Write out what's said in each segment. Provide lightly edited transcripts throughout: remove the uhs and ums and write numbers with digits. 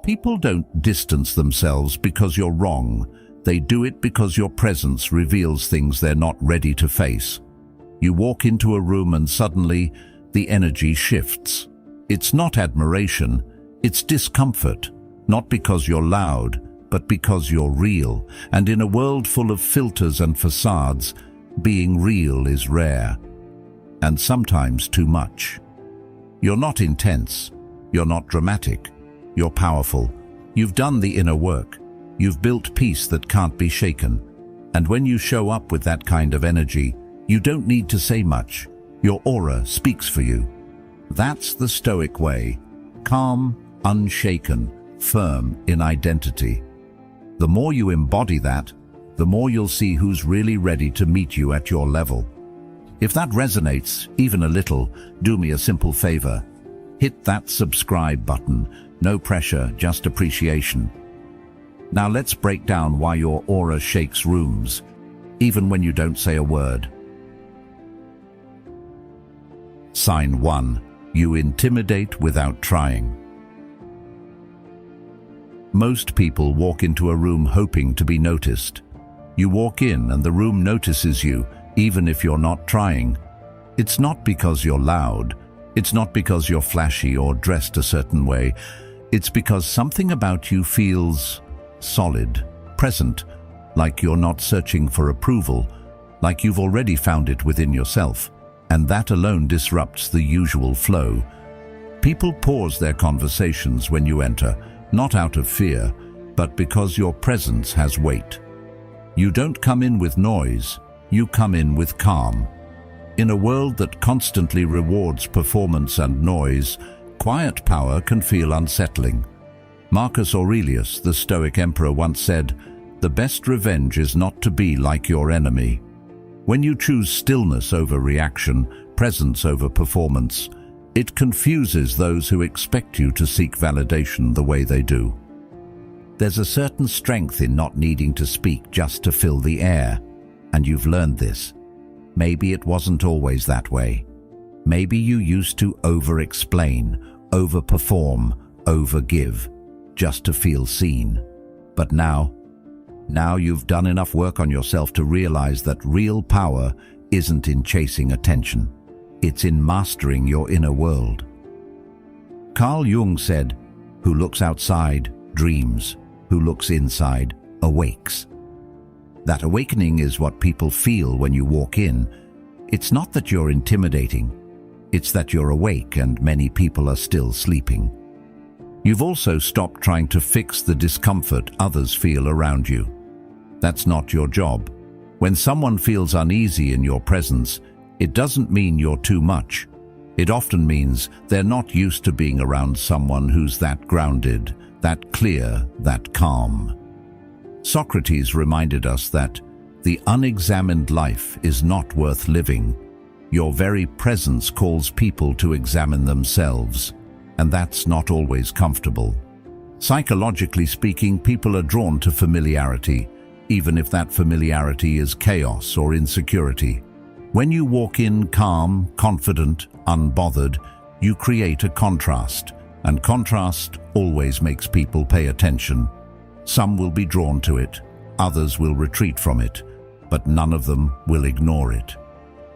People don't distance themselves because you're wrong. They do it because your presence reveals things they're not ready to face. You walk into a room and suddenly the energy shifts. It's not admiration, it's discomfort. Not because you're loud, but because you're real. And in a world full of filters and facades, being real is rare. And sometimes too much. You're not intense. You're not dramatic. You're powerful. You've done the inner work. You've built peace that can't be shaken. And when you show up with that kind of energy, you don't need to say much. Your aura speaks for you. That's the Stoic way. Calm, unshaken, firm in identity. The more you embody that, the more you'll see who's really ready to meet you at your level. If that resonates, even a little, do me a simple favor. Hit that subscribe button. No pressure, just appreciation. Now let's break down why your aura shakes rooms, even when you don't say a word. Sign 1. You intimidate without trying. Most people walk into a room hoping to be noticed. You walk in and the room notices you, even if you're not trying. It's not because you're loud. It's not because you're flashy or dressed a certain way. It's because something about you feels solid, present, like you're not searching for approval, like you've already found it within yourself. And that alone disrupts the usual flow. People pause their conversations when you enter, not out of fear, but because your presence has weight. You don't come in with noise, you come in with calm. In a world that constantly rewards performance and noise, quiet power can feel unsettling. Marcus Aurelius, the Stoic emperor, once said, "The best revenge is not to be like your enemy." When you choose stillness over reaction, presence over performance, it confuses those who expect you to seek validation the way they do. There's a certain strength in not needing to speak just to fill the air, and you've learned this. Maybe it wasn't always that way. Maybe you used to over-explain, over-perform, over-give, just to feel seen. But now you've done enough work on yourself to realize that real power isn't in chasing attention. It's in mastering your inner world. Carl Jung said, "Who looks outside dreams, who looks inside awakes." That awakening is what people feel when you walk in. It's not that you're intimidating. It's that you're awake and many people are still sleeping. You've also stopped trying to fix the discomfort others feel around you. That's not your job. When someone feels uneasy in your presence, it doesn't mean you're too much. It often means they're not used to being around someone who's that grounded, that clear, that calm. Socrates reminded us that the unexamined life is not worth living. Your very presence calls people to examine themselves, and that's not always comfortable. Psychologically speaking, people are drawn to familiarity, even if that familiarity is chaos or insecurity. When you walk in calm, confident, unbothered, you create a contrast, and contrast always makes people pay attention. Some will be drawn to it, others will retreat from it, but none of them will ignore it.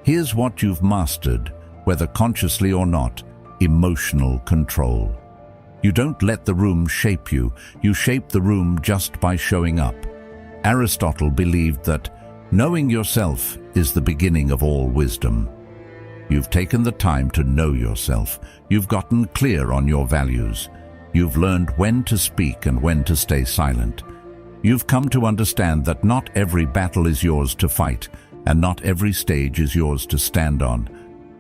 Here's what you've mastered, whether consciously or not: emotional control. You don't let the room shape you, you shape the room just by showing up. Aristotle believed that knowing yourself is the beginning of all wisdom. You've taken the time to know yourself. You've gotten clear on your values. You've learned when to speak and when to stay silent. You've come to understand that not every battle is yours to fight, and not every stage is yours to stand on.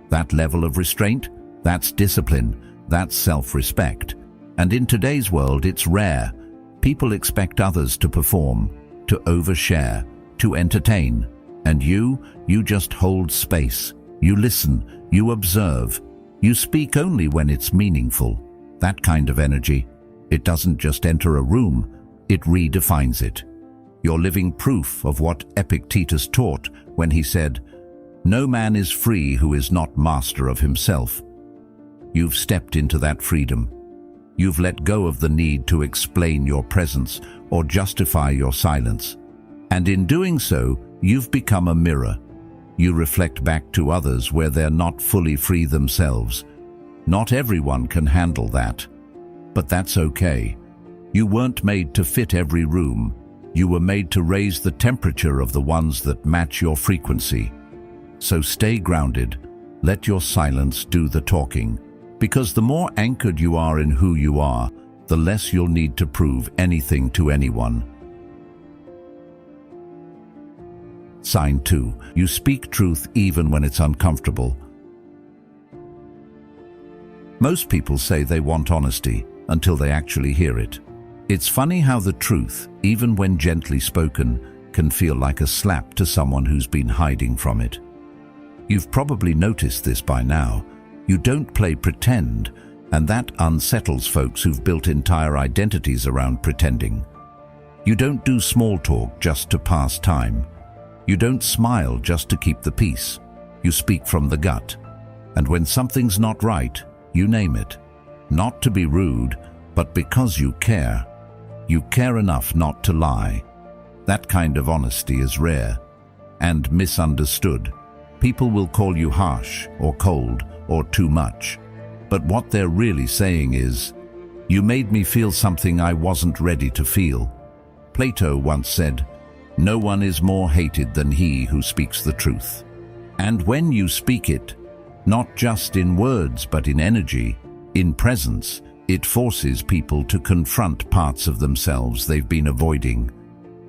That level of restraint, that's discipline, that's self-respect. And in today's world, it's rare. People expect others to perform, to overshare, to entertain. And you just hold space. You listen, you observe. You speak only when it's meaningful. That kind of energy, it doesn't just enter a room, it redefines it. You're living proof of what Epictetus taught when he said, "No man is free who is not master of himself." You've stepped into that freedom. You've let go of the need to explain your presence or justify your silence. And in doing so, you've become a mirror. You reflect back to others where they're not fully free themselves. Not everyone can handle that. But that's okay. You weren't made to fit every room. You were made to raise the temperature of the ones that match your frequency. So stay grounded. Let your silence do the talking. Because the more anchored you are in who you are, the less you'll need to prove anything to anyone. Sign 2. You speak truth even when it's uncomfortable. Most people say they want honesty until they actually hear it. It's funny how the truth, even when gently spoken, can feel like a slap to someone who's been hiding from it. You've probably noticed this by now. You don't play pretend, and that unsettles folks who've built entire identities around pretending. You don't do small talk just to pass time. You don't smile just to keep the peace. You speak from the gut. And when something's not right, you name it. Not to be rude, but because you care. You care enough not to lie. That kind of honesty is rare and misunderstood. People will call you harsh or cold or too much. But what they're really saying is, you made me feel something I wasn't ready to feel. Plato once said, "No one is more hated than he who speaks the truth." And when you speak it, not just in words but in energy, in presence, it forces people to confront parts of themselves they've been avoiding.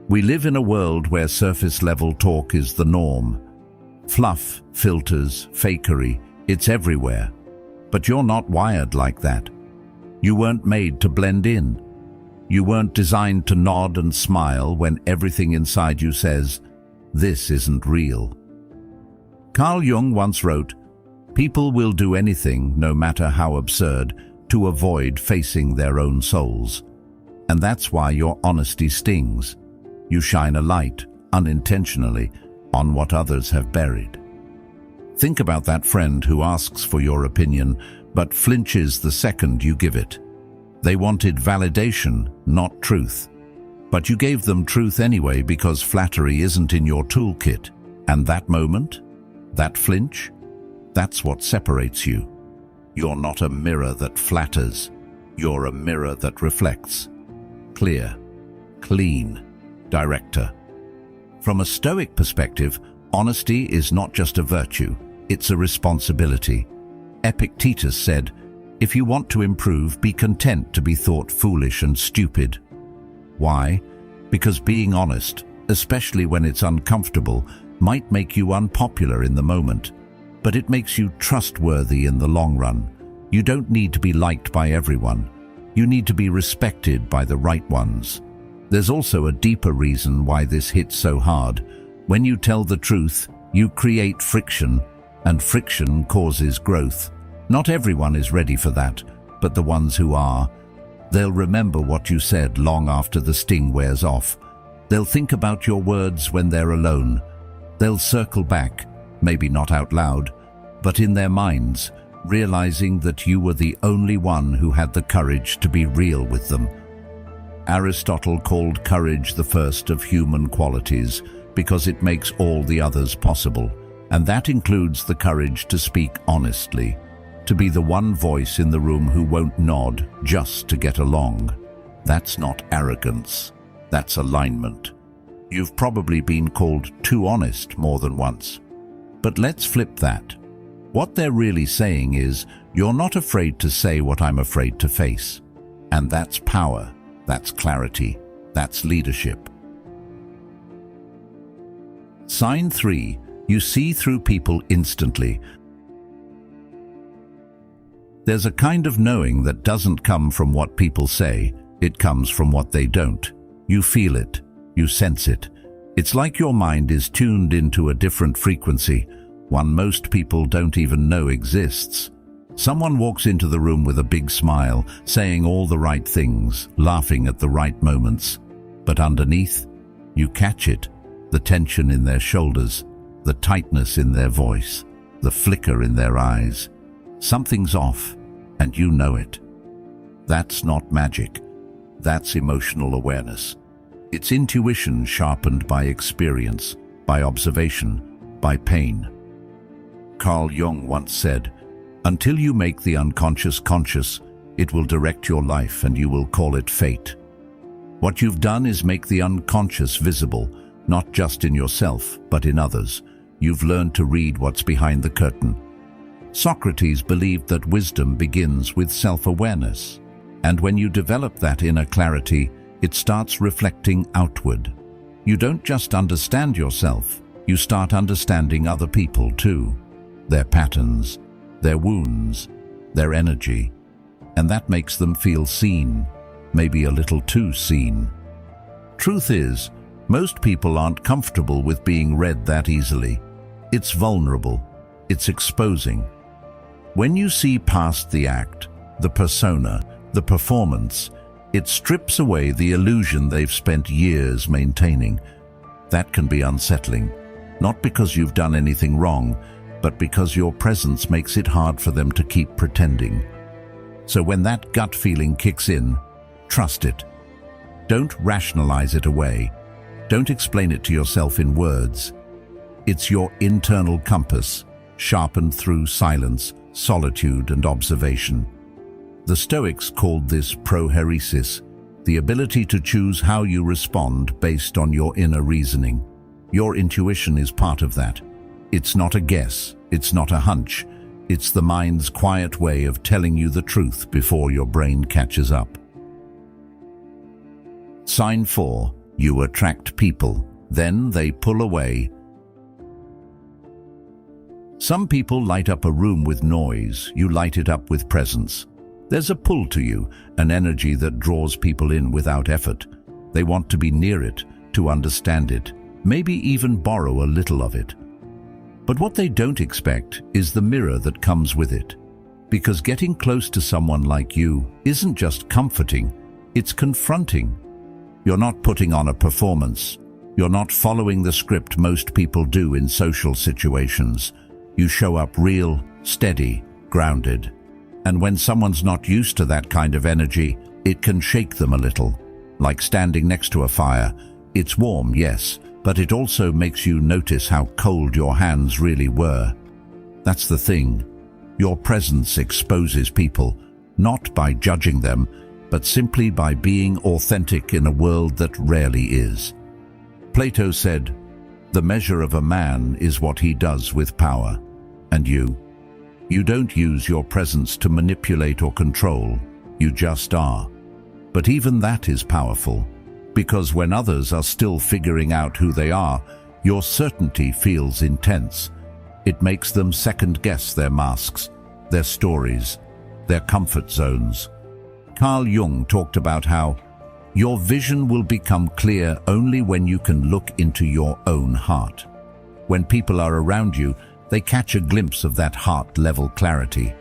We live in a world where surface-level talk is the norm. Fluff, filters, fakery, it's everywhere. But you're not wired like that. You weren't made to blend in. You weren't designed to nod and smile when everything inside you says, "This isn't real." Carl Jung once wrote, "People will do anything, no matter how absurd, to avoid facing their own souls." And that's why your honesty stings. You shine a light, unintentionally, on what others have buried. Think about that friend who asks for your opinion, but flinches the second you give it. They wanted validation, not truth. But you gave them truth anyway because flattery isn't in your toolkit. And that moment, that flinch, that's what separates you. You're not a mirror that flatters. You're a mirror that reflects. Clear, clean, director. From a Stoic perspective, honesty is not just a virtue, it's a responsibility. Epictetus said, "If you want to improve, be content to be thought foolish and stupid." Why? Because being honest, especially when it's uncomfortable, might make you unpopular in the moment. But it makes you trustworthy in the long run. You don't need to be liked by everyone. You need to be respected by the right ones. There's also a deeper reason why this hits so hard. When you tell the truth, you create friction, and friction causes growth. Not everyone is ready for that, but the ones who are, they'll remember what you said long after the sting wears off. They'll think about your words when they're alone. They'll circle back, maybe not out loud, but in their minds, realizing that you were the only one who had the courage to be real with them. Aristotle called courage the first of human qualities because it makes all the others possible, and that includes the courage to speak honestly, to be the one voice in the room who won't nod just to get along. That's not arrogance, that's alignment. You've probably been called too honest more than once. But let's flip that. What they're really saying is, you're not afraid to say what I'm afraid to face. And that's power, that's clarity, that's leadership. Sign 3. You see through people instantly. There's a kind of knowing that doesn't come from what people say, it comes from what they don't. You feel it, you sense it. It's like your mind is tuned into a different frequency, one most people don't even know exists. Someone walks into the room with a big smile, saying all the right things, laughing at the right moments. But underneath, you catch it, the tension in their shoulders, the tightness in their voice, the flicker in their eyes. Something's off, and you know it. That's not magic. That's emotional awareness. It's intuition sharpened by experience, by observation, by pain. Carl Jung once said, "Until you make the unconscious conscious, it will direct your life and you will call it fate." What you've done is make the unconscious visible, not just in yourself, but in others. You've learned to read what's behind the curtain. Socrates believed that wisdom begins with self-awareness, and when you develop that inner clarity, it starts reflecting outward. You don't just understand yourself, you start understanding other people too. Their patterns, their wounds, their energy. And that makes them feel seen, maybe a little too seen. Truth is, most people aren't comfortable with being read that easily. It's vulnerable, it's exposing. When you see past the act, the persona, the performance, it strips away the illusion they've spent years maintaining. That can be unsettling, not because you've done anything wrong, but because your presence makes it hard for them to keep pretending. So when that gut feeling kicks in, trust it. Don't rationalize it away. Don't explain it to yourself in words. It's your internal compass, sharpened through silence, solitude, and observation. The Stoics called this prohairesis, the ability to choose how you respond based on your inner reasoning. Your intuition is part of that. It's not a guess, it's not a hunch. It's the mind's quiet way of telling you the truth before your brain catches up. Sign 4. You attract people, then they pull away. Some people light up a room with noise, you light it up with presence. There's a pull to you, an energy that draws people in without effort. They want to be near it, to understand it, maybe even borrow a little of it. But what they don't expect is the mirror that comes with it. Because getting close to someone like you isn't just comforting, it's confronting. You're not putting on a performance. You're not following the script most people do in social situations. You show up real, steady, grounded. And when someone's not used to that kind of energy, it can shake them a little. Like standing next to a fire. It's warm, yes, but it also makes you notice how cold your hands really were. That's the thing. Your presence exposes people, not by judging them, but simply by being authentic in a world that rarely is. Plato said, "The measure of a man is what he does with power." And you don't use your presence to manipulate or control, you just are. But even that is powerful, because when others are still figuring out who they are, your certainty feels intense. It makes them second-guess their masks, their stories, their comfort zones. Carl Jung talked about how your vision will become clear only when you can look into your own heart. When people are around you, they catch a glimpse of that heart-level clarity.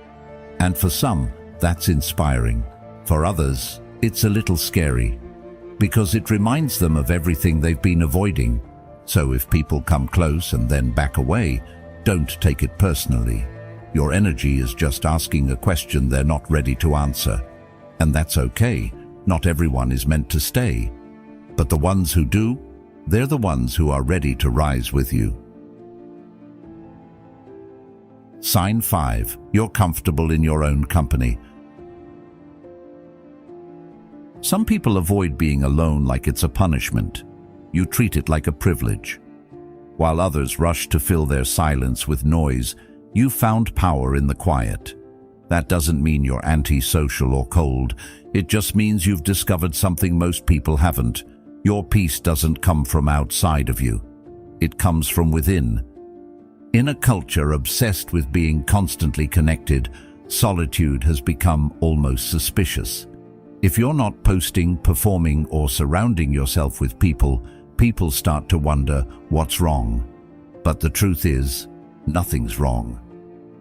And for some, that's inspiring. For others, it's a little scary, because it reminds them of everything they've been avoiding. So if people come close and then back away, don't take it personally. Your energy is just asking a question they're not ready to answer. And that's okay. Not everyone is meant to stay. But the ones who do, they're the ones who are ready to rise with you. Sign 5. You're comfortable in your own company. Some people avoid being alone like it's a punishment. You treat it like a privilege. While others rush to fill their silence with noise, you found power in the quiet. That doesn't mean you're antisocial or cold. It just means you've discovered something most people haven't. Your peace doesn't come from outside of you. It comes from within. In a culture obsessed with being constantly connected, solitude has become almost suspicious. If you're not posting, performing, or surrounding yourself with people, people start to wonder what's wrong. But the truth is, nothing's wrong.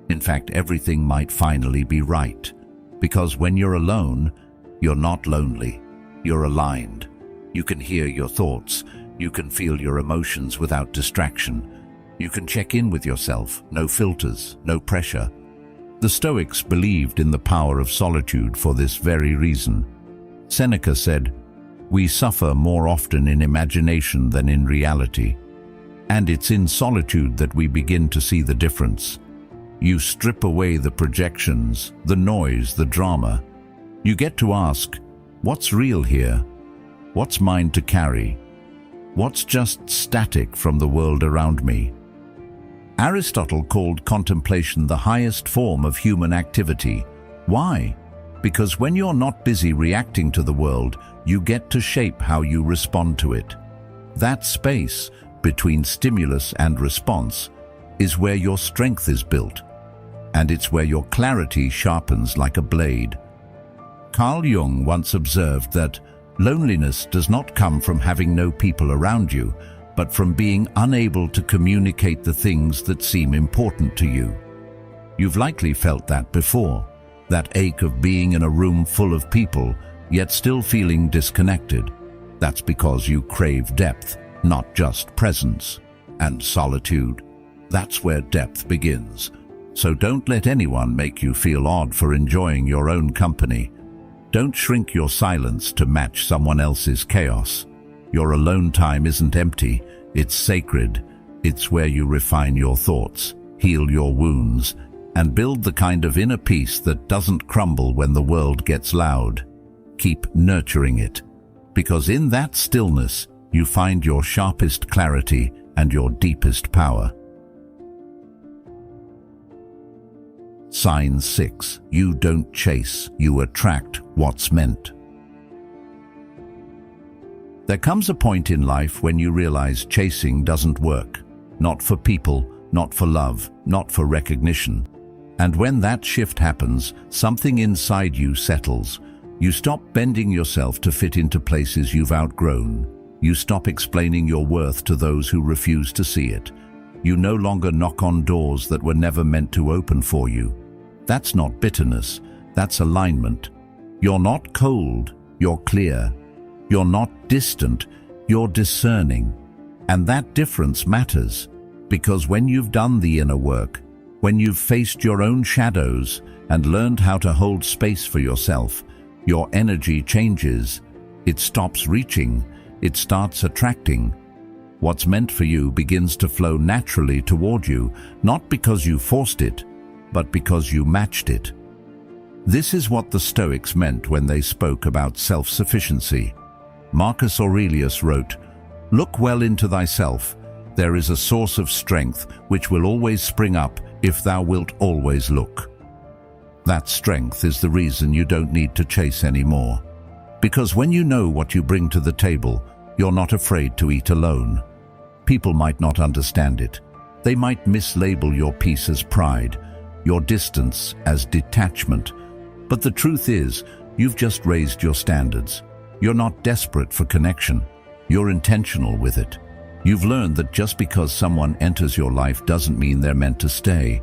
In fact, everything might finally be right. Because when you're alone, you're not lonely. You're aligned. You can hear your thoughts. You can feel your emotions without distraction. You can check in with yourself, no filters, no pressure. The Stoics believed in the power of solitude for this very reason. Seneca said, "We suffer more often in imagination than in reality. And it's in solitude that we begin to see the difference. You strip away the projections, the noise, the drama. You get to ask, what's real here? What's mine to carry? What's just static from the world around me?" Aristotle called contemplation the highest form of human activity. Why? Because when you're not busy reacting to the world, you get to shape how you respond to it. That space between stimulus and response is where your strength is built, and it's where your clarity sharpens like a blade. Carl Jung once observed that loneliness does not come from having no people around you, but from being unable to communicate the things that seem important to you. You've likely felt that before, that ache of being in a room full of people, yet still feeling disconnected. That's because you crave depth, not just presence. And solitude, that's where depth begins. So don't let anyone make you feel odd for enjoying your own company. Don't shrink your silence to match someone else's chaos. Your alone time isn't empty, it's sacred. It's where you refine your thoughts, heal your wounds, and build the kind of inner peace that doesn't crumble when the world gets loud. Keep nurturing it, because in that stillness, you find your sharpest clarity and your deepest power. Sign 6. You don't chase, you attract what's meant. There comes a point in life when you realize chasing doesn't work. Not for people, not for love, not for recognition. And when that shift happens, something inside you settles. You stop bending yourself to fit into places you've outgrown. You stop explaining your worth to those who refuse to see it. You no longer knock on doors that were never meant to open for you. That's not bitterness, that's alignment. You're not cold, you're clear. You're not distant, you're discerning. And that difference matters, because when you've done the inner work, when you've faced your own shadows and learned how to hold space for yourself, your energy changes. It stops reaching, it starts attracting. What's meant for you begins to flow naturally toward you, not because you forced it, but because you matched it. This is what the Stoics meant when they spoke about self-sufficiency. Marcus Aurelius wrote, "Look well into thyself. There is a source of strength which will always spring up if thou wilt always look." That strength is the reason you don't need to chase anymore. Because when you know what you bring to the table, you're not afraid to eat alone. People might not understand it. They might mislabel your peace as pride, your distance as detachment. But the truth is, you've just raised your standards. You're not desperate for connection. You're intentional with it. You've learned that just because someone enters your life doesn't mean they're meant to stay.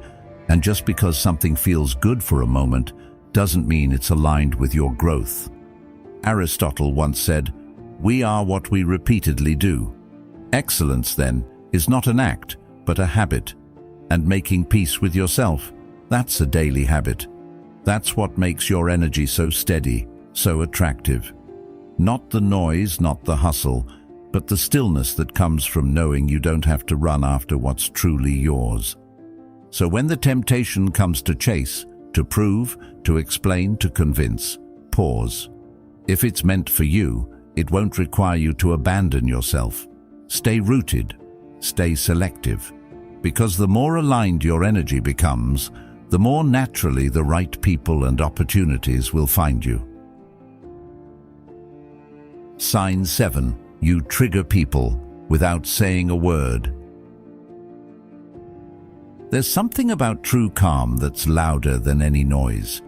And just because something feels good for a moment doesn't mean it's aligned with your growth. Aristotle once said, "We are what we repeatedly do." Excellence, then, is not an act, but a habit. And making peace with yourself, that's a daily habit. That's what makes your energy so steady, so attractive. Not the noise, not the hustle, but the stillness that comes from knowing you don't have to run after what's truly yours. So when the temptation comes to chase, to prove, to explain, to convince, pause. If it's meant for you, it won't require you to abandon yourself. Stay rooted, stay selective, because the more aligned your energy becomes, the more naturally the right people and opportunities will find you. Sign 7. You trigger people without saying a word. There's something about true calm that's louder than any noise.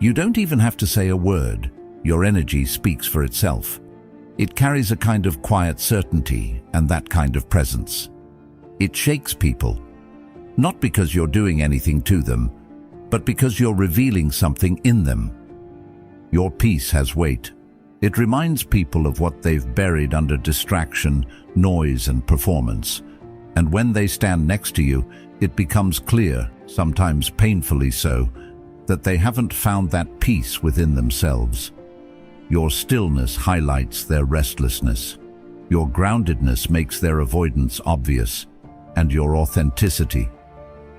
You don't even have to say a word. Your energy speaks for itself. It carries a kind of quiet certainty and that kind of presence. It shakes people, not because you're doing anything to them, but because you're revealing something in them. Your peace has weight. It reminds people of what they've buried under distraction, noise, and performance. And when they stand next to you, it becomes clear, sometimes painfully so, that they haven't found that peace within themselves. Your stillness highlights their restlessness. Your groundedness makes their avoidance obvious, and your authenticity,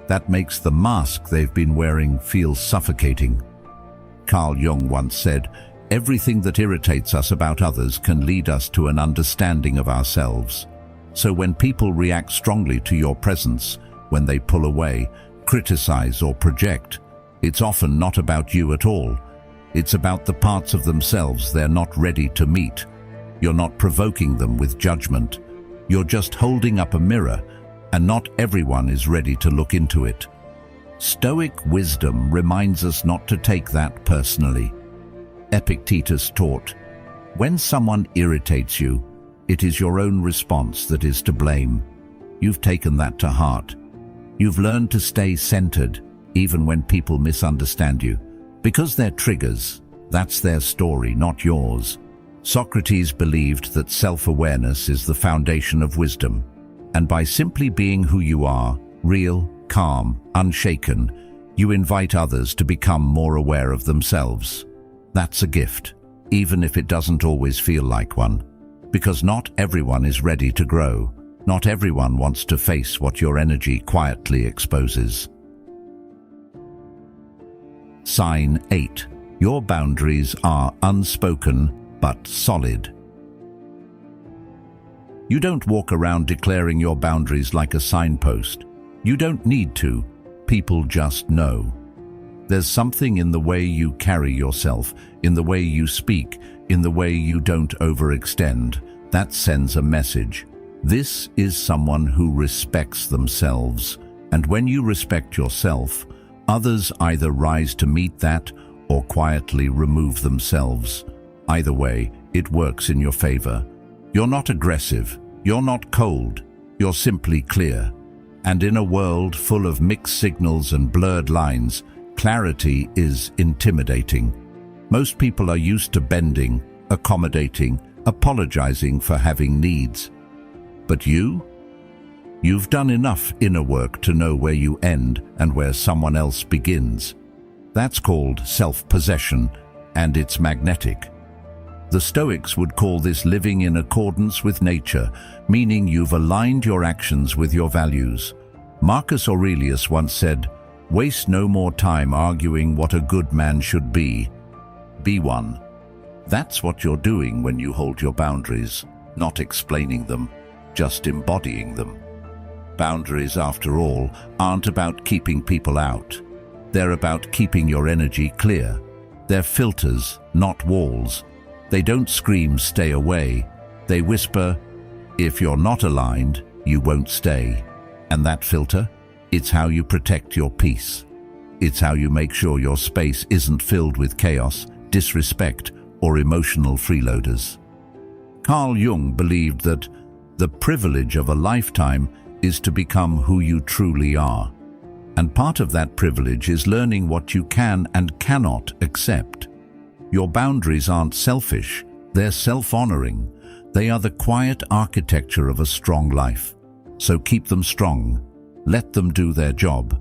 that makes the mask they've been wearing feel suffocating. Carl Jung once said, "Everything that irritates us about others can lead us to an understanding of ourselves." So when people react strongly to your presence, when they pull away, criticize or project, it's often not about you at all. It's about the parts of themselves they're not ready to meet. You're not provoking them with judgment. You're just holding up a mirror, and not everyone is ready to look into it. Stoic wisdom reminds us not to take that personally. Epictetus taught, "When someone irritates you, it is your own response that is to blame." You've taken that to heart. You've learned to stay centered, even when people misunderstand you. Because they're triggers, that's their story, not yours. Socrates believed that self-awareness is the foundation of wisdom, and by simply being who you are, real, calm, unshaken, you invite others to become more aware of themselves. That's a gift, even if it doesn't always feel like one, because not everyone is ready to grow. Not everyone wants to face what your energy quietly exposes. Sign 8. Your boundaries are unspoken but solid. You don't walk around declaring your boundaries like a signpost. You don't need to. People just know. There's something in the way you carry yourself, in the way you speak, in the way you don't overextend, that sends a message. This is someone who respects themselves. And when you respect yourself, others either rise to meet that or quietly remove themselves. Either way, it works in your favor. You're not aggressive. You're not cold. You're simply clear. And in a world full of mixed signals and blurred lines, clarity is intimidating. Most people are used to bending, accommodating, apologizing for having needs. But you've done enough inner work to know where you end and where someone else begins. That's called self-possession, and it's magnetic. The Stoics would call this living in accordance with nature, meaning you've aligned your actions with your values. Marcus Aurelius once said, "Waste no more time arguing what a good man should be. Be one." That's what you're doing when you hold your boundaries, not explaining them, just embodying them. Boundaries, after all, aren't about keeping people out. They're about keeping your energy clear. They're filters, not walls. They don't scream, "Stay away." They whisper, "If you're not aligned, you won't stay." And that filter? It's how you protect your peace. It's how you make sure your space isn't filled with chaos, disrespect, or emotional freeloaders. Carl Jung believed that the privilege of a lifetime is to become who you truly are. And part of that privilege is learning what you can and cannot accept. Your boundaries aren't selfish, they're self-honoring. They are the quiet architecture of a strong life. So keep them strong. Let them do their job.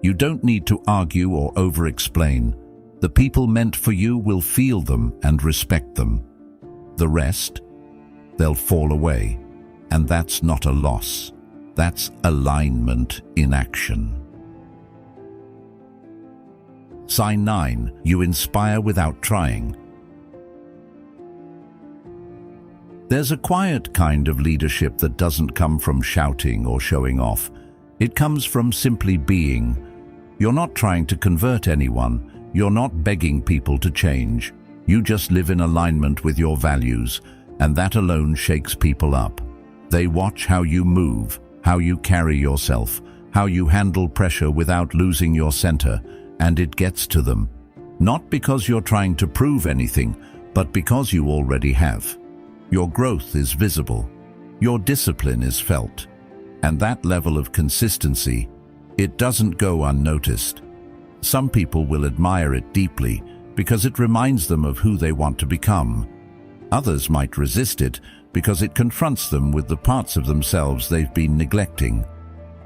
You don't need to argue or over-explain. The people meant for you will feel them and respect them. The rest, they'll fall away. And that's not a loss. That's alignment in action. Sign 9. You inspire without trying. There's a quiet kind of leadership that doesn't come from shouting or showing off. It comes from simply being. You're not trying to convert anyone. You're not begging people to change. You just live in alignment with your values, and that alone shakes people up. They watch how you move, how you carry yourself, how you handle pressure without losing your center, and it gets to them. Not because you're trying to prove anything, but because you already have. Your growth is visible. Your discipline is felt. And that level of consistency, it doesn't go unnoticed. Some people will admire it deeply because it reminds them of who they want to become. Others might resist it because it confronts them with the parts of themselves they've been neglecting.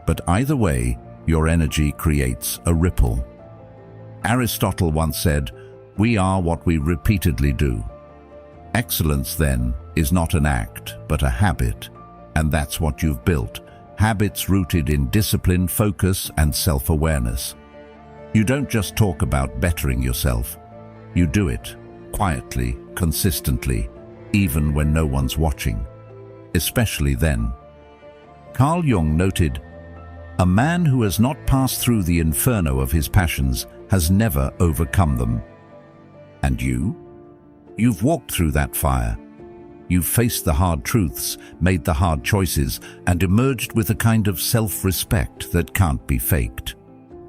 But either way, your energy creates a ripple. Aristotle once said, "We are what we repeatedly do." Excellence, then, is not an act, but a habit. And that's what you've built. Habits rooted in discipline, focus, and self-awareness. You don't just talk about bettering yourself. You do it, quietly, consistently, even when no one's watching. Especially then. Carl Jung noted, "A man who has not passed through the inferno of his passions has never overcome them." And you? You've walked through that fire. You've faced the hard truths, made the hard choices, and emerged with a kind of self-respect that can't be faked.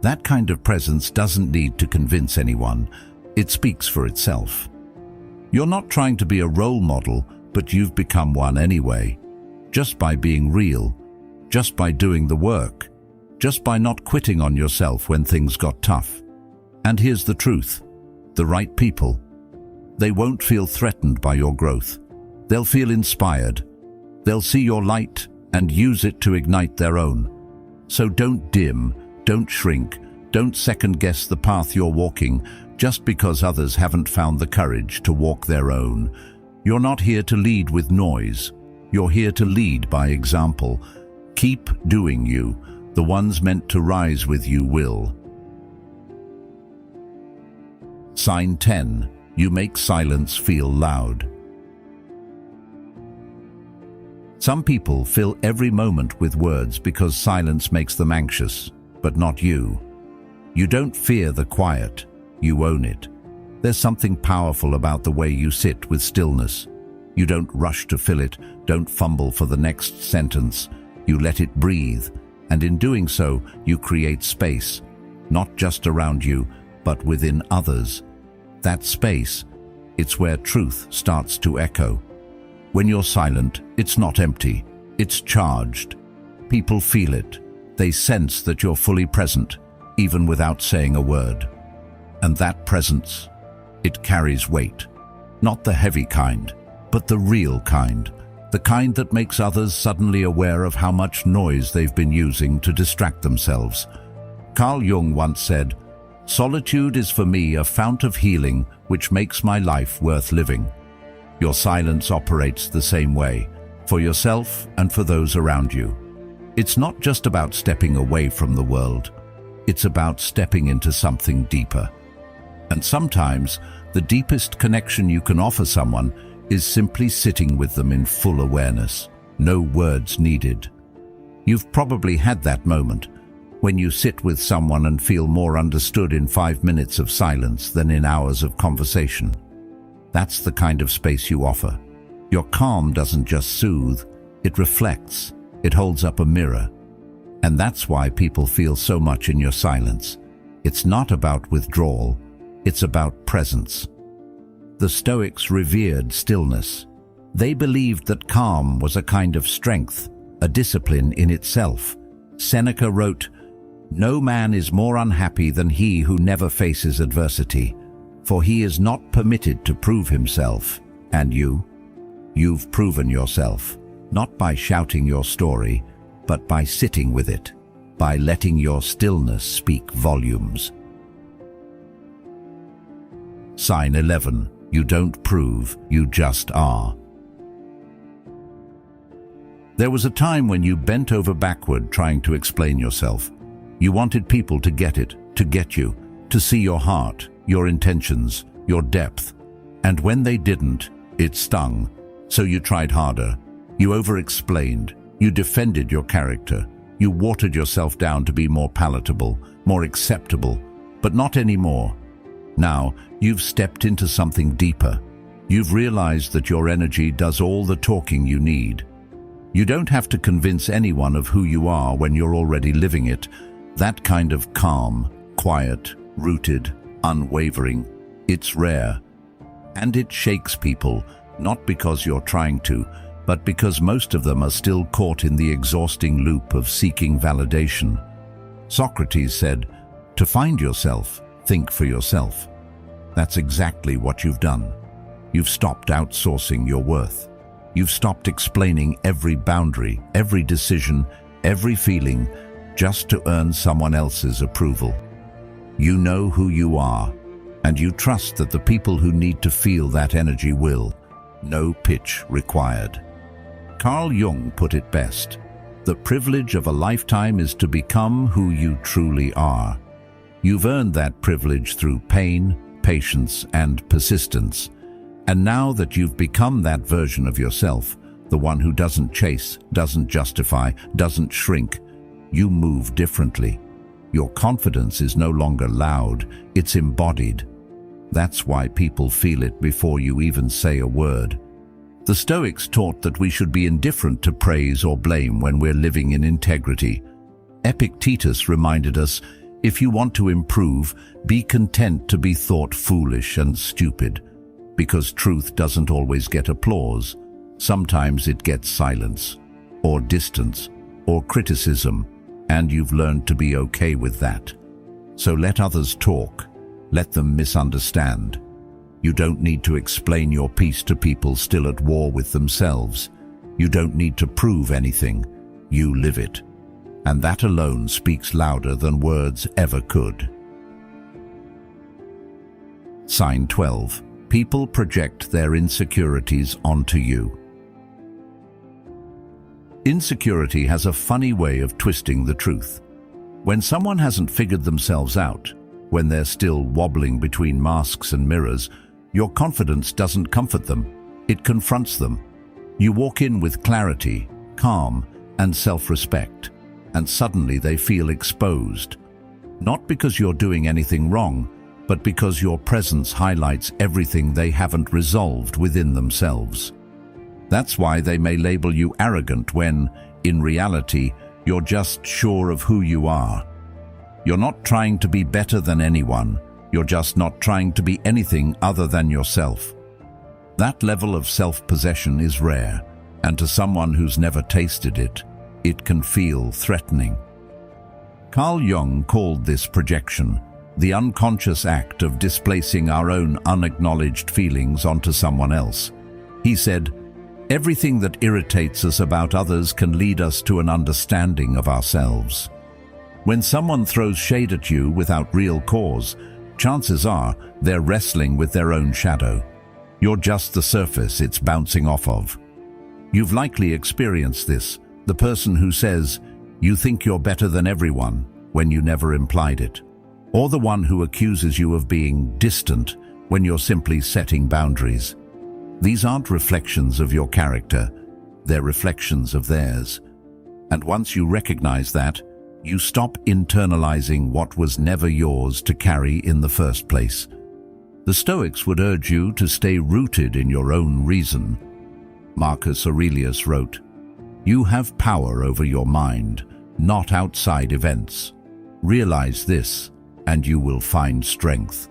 That kind of presence doesn't need to convince anyone. It speaks for itself. You're not trying to be a role model, but you've become one anyway. Just by being real, just by doing the work, just by not quitting on yourself when things got tough. And here's the truth. The right people, they won't feel threatened by your growth. They'll feel inspired. They'll see your light and use it to ignite their own. So don't dim, don't shrink, don't second-guess the path you're walking just because others haven't found the courage to walk their own. You're not here to lead with noise. You're here to lead by example. Keep doing you. The ones meant to rise with you will. Sign 10. You make silence feel loud. Some people fill every moment with words because silence makes them anxious, but not you. You don't fear the quiet, you own it. There's something powerful about the way you sit with stillness. You don't rush to fill it, don't fumble for the next sentence. You let it breathe, and in doing so, you create space, not just around you, but within others. That space, it's where truth starts to echo. When you're silent, it's not empty, it's charged. People feel it. They sense that you're fully present, even without saying a word. And that presence, it carries weight. Not the heavy kind, but the real kind. The kind that makes others suddenly aware of how much noise they've been using to distract themselves. Carl Jung once said, "Solitude is for me a fount of healing which makes my life worth living." Your silence operates the same way, for yourself and for those around you. It's not just about stepping away from the world. It's about stepping into something deeper. And sometimes, the deepest connection you can offer someone is simply sitting with them in full awareness. No words needed. You've probably had that moment, when you sit with someone and feel more understood in 5 minutes of silence than in hours of conversation. That's the kind of space you offer. Your calm doesn't just soothe, it reflects, it holds up a mirror. And that's why people feel so much in your silence. It's not about withdrawal, it's about presence. The Stoics revered stillness. They believed that calm was a kind of strength, a discipline in itself. Seneca wrote, "No man is more unhappy than he who never faces adversity, for he is not permitted to prove himself." And you've proven yourself, not by shouting your story, but by sitting with it, by letting your stillness speak volumes. Sign 11. You don't prove, you just are. There was a time when you bent over backward trying to explain yourself. You wanted people to get it, to get you, to see your heart, your intentions, your depth. And when they didn't, it stung. So you tried harder. You over-explained. You defended your character. You watered yourself down to be more palatable, more acceptable. But not anymore. Now, you've stepped into something deeper. You've realized that your energy does all the talking you need. You don't have to convince anyone of who you are when you're already living it. That kind of calm, quiet, rooted, unwavering, it's rare. And it shakes people, not because you're trying to, but because most of them are still caught in the exhausting loop of seeking validation. Socrates said, "To find yourself, think for yourself." That's exactly what you've done. You've stopped outsourcing your worth. You've stopped explaining every boundary, every decision, every feeling, just to earn someone else's approval. You know who you are, and you trust that the people who need to feel that energy will. No pitch required. Carl Jung put it best. The privilege of a lifetime is to become who you truly are. You've earned that privilege through pain, patience, and persistence. And now that you've become that version of yourself, the one who doesn't chase, doesn't justify, doesn't shrink, you move differently. Your confidence is no longer loud, it's embodied. That's why people feel it before you even say a word. The Stoics taught that we should be indifferent to praise or blame when we're living in integrity. Epictetus reminded us, if you want to improve, be content to be thought foolish and stupid, because truth doesn't always get applause. Sometimes it gets silence, or distance, or criticism, and you've learned to be okay with that. So let others talk. Let them misunderstand. You don't need to explain your piece to people still at war with themselves. You don't need to prove anything. You live it. And that alone speaks louder than words ever could. Sign 12. People project their insecurities onto you. Insecurity has a funny way of twisting the truth. When someone hasn't figured themselves out, when they're still wobbling between masks and mirrors, your confidence doesn't comfort them, it confronts them. You walk in with clarity, calm, and self-respect, and suddenly they feel exposed. Not because you're doing anything wrong, but because your presence highlights everything they haven't resolved within themselves. That's why they may label you arrogant when, in reality, you're just sure of who you are. You're not trying to be better than anyone, you're just not trying to be anything other than yourself. That level of self-possession is rare, and to someone who's never tasted it, it can feel threatening. Carl Jung called this projection the unconscious act of displacing our own unacknowledged feelings onto someone else. He said, everything that irritates us about others can lead us to an understanding of ourselves. When someone throws shade at you without real cause, chances are they're wrestling with their own shadow. You're just the surface it's bouncing off of. You've likely experienced this, the person who says, you think you're better than everyone, when you never implied it. Or the one who accuses you of being distant when you're simply setting boundaries. These aren't reflections of your character, they're reflections of theirs. And once you recognize that, you stop internalizing what was never yours to carry in the first place. The Stoics would urge you to stay rooted in your own reason. Marcus Aurelius wrote, you have power over your mind, not outside events. Realize this, and you will find strength.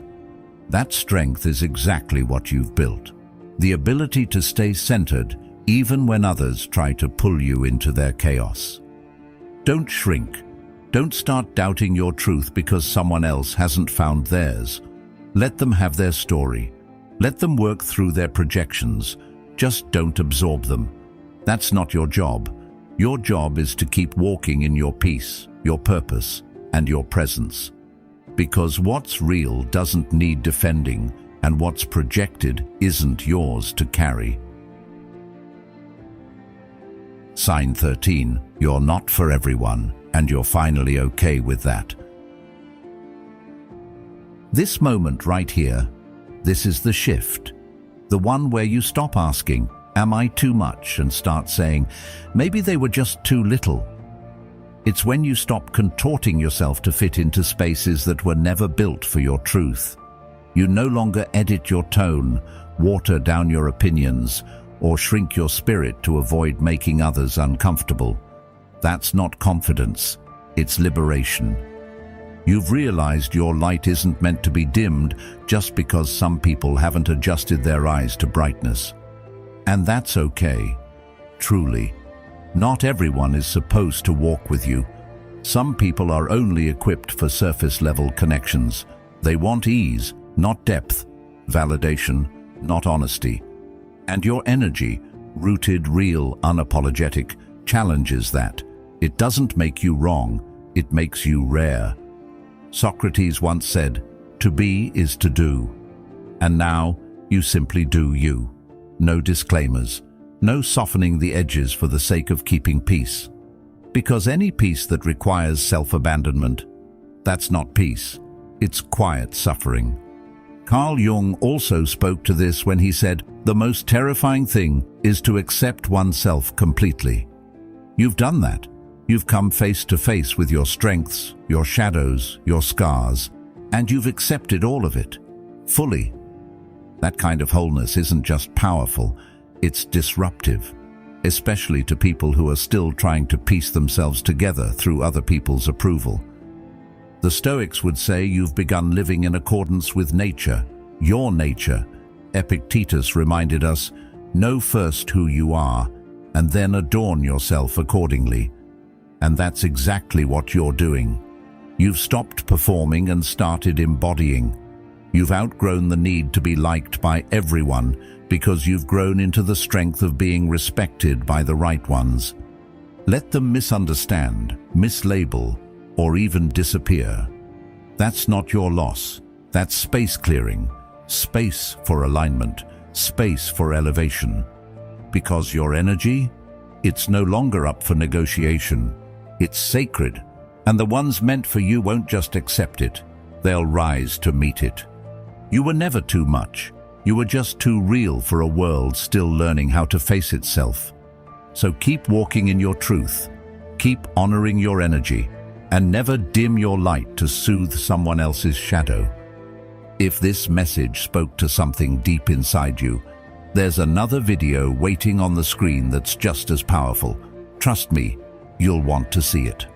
That strength is exactly what you've built. The ability to stay centered even when others try to pull you into their chaos. Don't shrink. Don't start doubting your truth because someone else hasn't found theirs. Let them have their story. Let them work through their projections. Just don't absorb them. That's not your job. Your job is to keep walking in your peace, your purpose, and your presence. Because what's real doesn't need defending, and what's projected isn't yours to carry. Sign 13. You're not for everyone, and you're finally okay with that. This moment right here, this is the shift. The one where you stop asking, am I too much, and start saying, maybe they were just too little. It's when you stop contorting yourself to fit into spaces that were never built for your truth. You no longer edit your tone, water down your opinions, or shrink your spirit to avoid making others uncomfortable. That's not confidence, it's liberation. You've realized your light isn't meant to be dimmed just because some people haven't adjusted their eyes to brightness. And that's okay, truly. Not everyone is supposed to walk with you. Some people are only equipped for surface-level connections. They want ease, not depth, validation, not honesty. And your energy, rooted, real, unapologetic, challenges that. It doesn't make you wrong, it makes you rare. Socrates once said, "To be is to do." And now, you simply do you. No disclaimers, no softening the edges for the sake of keeping peace. Because any peace that requires self-abandonment, that's not peace, it's quiet suffering. Carl Jung also spoke to this when he said, "The most terrifying thing is to accept oneself completely." You've done that. You've come face to face with your strengths, your shadows, your scars, and you've accepted all of it, fully. That kind of wholeness isn't just powerful, it's disruptive, especially to people who are still trying to piece themselves together through other people's approval. The Stoics would say you've begun living in accordance with nature, your nature. Epictetus reminded us, know first who you are, and then adorn yourself accordingly. And that's exactly what you're doing. You've stopped performing and started embodying. You've outgrown the need to be liked by everyone because you've grown into the strength of being respected by the right ones. Let them misunderstand, mislabel, or even disappear. That's not your loss. That's space clearing, space for alignment, space for elevation. Because your energy, it's no longer up for negotiation. It's sacred, and the ones meant for you won't just accept it, they'll rise to meet it. You were never too much. You were just too real for a world still learning how to face itself. So keep walking in your truth, keep honoring your energy, and never dim your light to soothe someone else's shadow. If this message spoke to something deep inside you, there's another video waiting on the screen that's just as powerful. Trust me, you'll want to see it.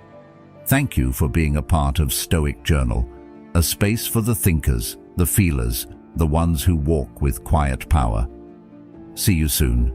Thank you for being a part of Stoic Journal, a space for the thinkers, the feelers, the ones who walk with quiet power. See you soon.